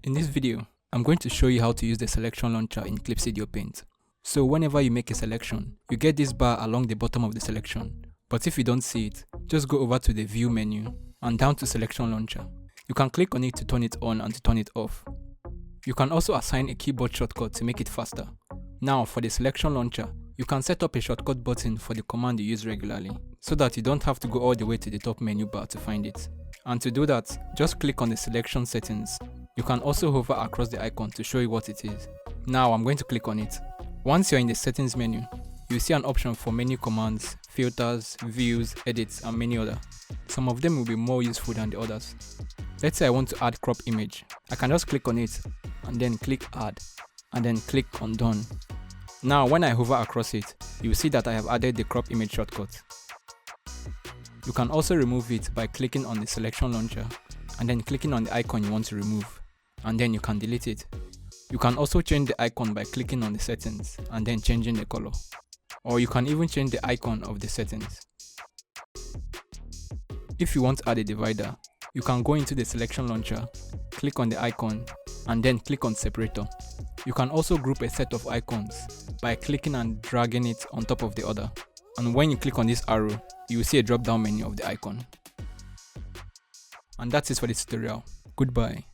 In this video, I'm going to show you how to use the selection launcher in Clip Studio Paint. So whenever you make a selection, you get this bar along the bottom of the selection. But if you don't see it, just go over to the View menu and down to Selection Launcher. You can click on it to turn it on and to turn it off. You can also assign a keyboard shortcut to make it faster. Now for the selection launcher, you can set up a shortcut button for the command you use regularly, so that you don't have to go all the way to the top menu bar to find it. And to do that, just click on the selection settings. You can also hover across the icon to show you what it is. Now I'm going to click on it. Once you're in the settings menu, you see an option for menu commands, filters, views, edits, and many other. Some of them will be more useful than the others. Let's say I want to add crop image. I can just click on it and then click add and then click on done. Now when I hover across it, you will see that I have added the crop image shortcut. You can also remove it by clicking on the selection launcher and then clicking on the icon you want to remove, and then you can delete it. You can also change the icon by clicking on the settings and then changing the color, or you can even change the icon of the settings. If you want to add a divider, you can go into the selection launcher, click on the icon, and then click on separator. You can also group a set of icons by clicking and dragging it on top of the other. And when you click on this arrow, you will see a drop down menu of the icon. And that's it for this tutorial. Goodbye.